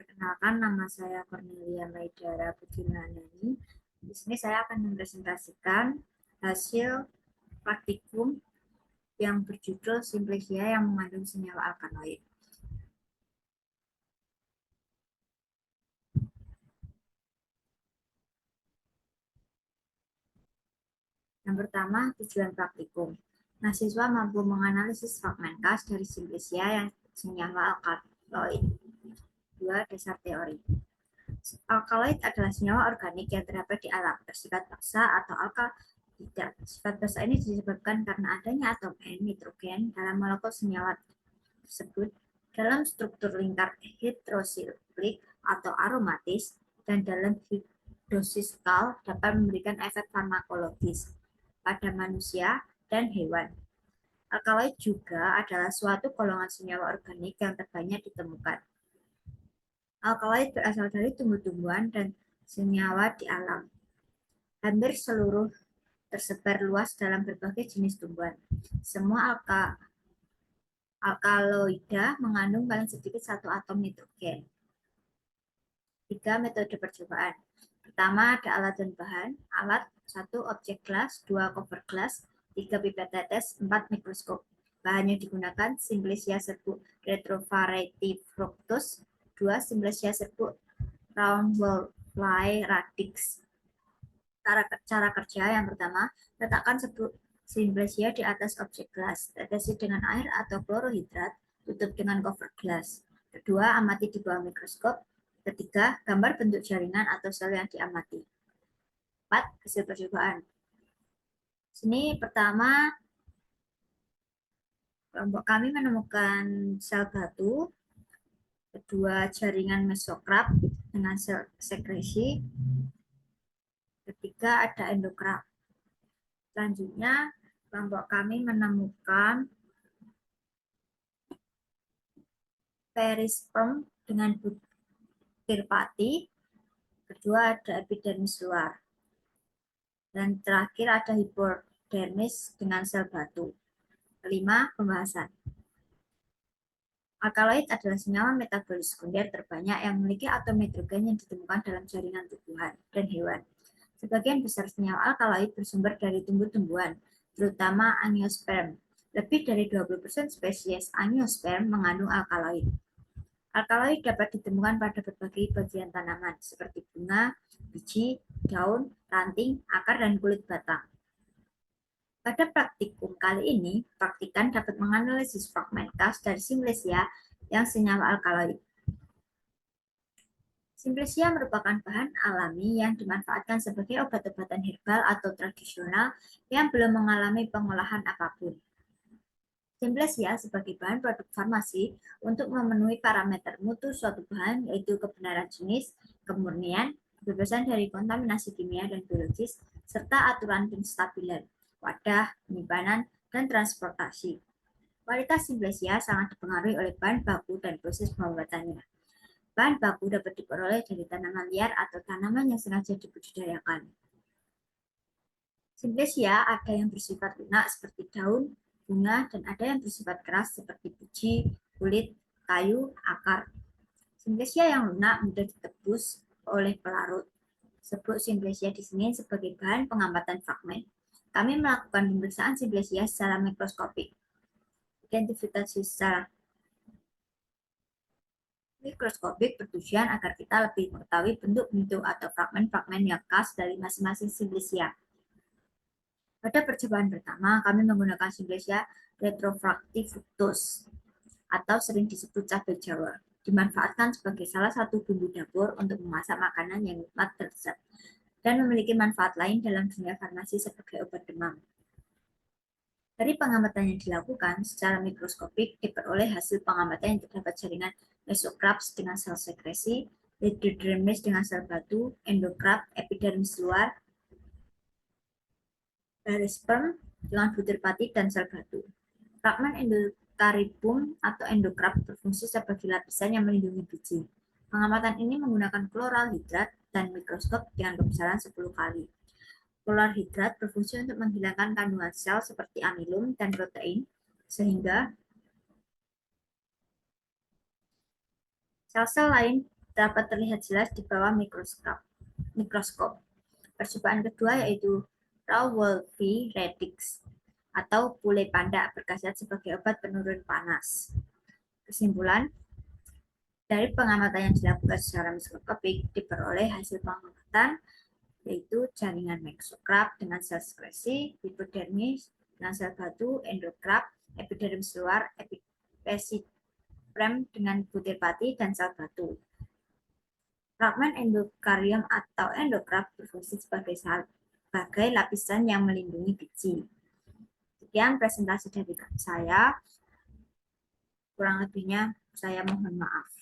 Perkenalkan, nama saya Cornelia Maidara Pujilandani. Di sini saya akan mempresentasikan hasil praktikum yang berjudul Simplicia yang mengandung senyawa alkaloid. Yang pertama, tujuan praktikum. Mahasiswa mampu menganalisis fragmen gas dari Simplicia yang senyawa alkaloid. 2. Dasar teori. Alkaloid adalah senyawa organik yang terdapat di alam, bersifat basa atau alkaloid. Sifat basa ini disebabkan karena adanya atom N nitrogen dalam molekul senyawa tersebut dalam struktur lingkar hidrosilklik atau aromatis dan dalam dosis skala dapat memberikan efek farmakologis pada manusia dan hewan. Alkaloid juga adalah suatu golongan senyawa organik yang terbanyak ditemukan. Alkaloid berasal dari tumbuh-tumbuhan dan senyawa di alam. Hampir seluruh tersebar luas dalam berbagai jenis tumbuhan. Semua alkaloida mengandung paling sedikit satu atom nitrogen. 3. Metode percobaan. Pertama, ada alat dan bahan. Alat 1. Objek gelas, 2. Cover gelas, 3. pipet tetes, 4. Mikroskop. Bahan yang digunakan Simplicia serbuk retrovariety fructus, 2. Simplicia serbuk roundwell-fly radix. Cara kerja yang pertama, letakkan serbuk Simplicia di atas objek gelas, tetesi dengan air atau klorohidrat, tutup dengan cover gelas. Kedua, amati di bawah mikroskop. Ketiga, gambar bentuk jaringan atau sel yang diamati. 4. Hasil percobaan. Sini pertama, kelompok kami menemukan sel batu, kedua jaringan mesokrap dengan sel sekresi, ketiga ada endokrap. Selanjutnya, kelompok kami menemukan perisperm dengan butir pati, kedua ada epidermis luar, dan terakhir ada hipodermis dengan sel batu. Kelima, pembahasan. Alkaloid adalah senyawa metabolis sekunder terbanyak yang memiliki atom nitrogen yang ditemukan dalam jaringan tumbuhan dan hewan. Sebagian besar senyawa alkaloid bersumber dari tumbuh-tumbuhan, terutama angiosperm. Lebih dari 20% spesies angiosperm mengandung alkaloid. Alkaloid dapat ditemukan pada berbagai bagian tanaman, seperti bunga, biji, daun, ranting, akar, dan kulit batang. Pada praktikum kali ini, praktikan dapat menganalisis fragmen gas dari Simplicia yang senyawa alkaloid. Simplicia merupakan bahan alami yang dimanfaatkan sebagai obat-obatan herbal atau tradisional yang belum mengalami pengolahan apapun. Simplicia sebagai bahan produk farmasi untuk memenuhi parameter mutu suatu bahan, yaitu kebenaran jenis, kemurnian, kebebasan dari kontaminasi kimia dan biologis, serta aturan penstabilan, wadah, penyimpanan, dan transportasi. Kualitas Simplicia sangat dipengaruhi oleh bahan baku dan proses pembuatannya. Bahan baku dapat diperoleh dari tanaman liar atau tanaman yang sengaja dibudidayakan. Simplicia ada yang bersifat lunak seperti daun, bunga, dan ada yang bersifat keras seperti biji, kulit, kayu, akar. Simplicia yang lunak mudah ditebus oleh pelarut. Sebut Simplicia di sini sebagai bahan pengamatan fragmen. Kami melakukan pemeriksaan Simplicia secara mikroskopik. Identifikasi secara mikroskopik bertujuan agar kita lebih mengetahui bentuk-bentuk atau fragmen-fragmen yang khas dari masing-masing Simplicia. Pada percobaan pertama, kami menggunakan Simplicia retrovariety fructus atau sering disebut cabai Jawa, dimanfaatkan sebagai salah satu bumbu dapur untuk memasak makanan yang nikmat terlezat dan memiliki manfaat lain dalam dunia farmasi sebagai obat demam. Dari pengamatan yang dilakukan secara mikroskopik diperoleh hasil pengamatan yang terdapat jaringan mesokraps dengan sel sekresi, epidermis dengan sel batu, endokrap, epidermis luar, perisperm dengan butir pati dan sel batu. Fragmen endokaripum atau endokrap berfungsi sebagai lapisan yang melindungi biji. Pengamatan ini menggunakan kloralhidrat dan mikroskop dengan pembesaran 10 kali. Kloralhidrat berfungsi untuk menghilangkan kandungan sel seperti amilum dan protein, sehingga sel-sel lain dapat terlihat jelas di bawah mikroskop. Percobaan kedua yaitu Rauwolfie radix atau pule panda berkhasiat sebagai obat penurun panas. Kesimpulan, dari pengamatan yang dilakukan secara mikroskopik diperoleh hasil pengamatan yaitu jaringan mesokrap dengan sel sekresi, hipodermis dengan sel batu, endokrap, epidermis luar, epipesiprem dengan butir pati dan sel batu. Fragmen endokarium atau endokrap berfungsi sebagai lapisan yang melindungi biji. Sekian presentasi dari saya. Kurang lebihnya saya mohon maaf.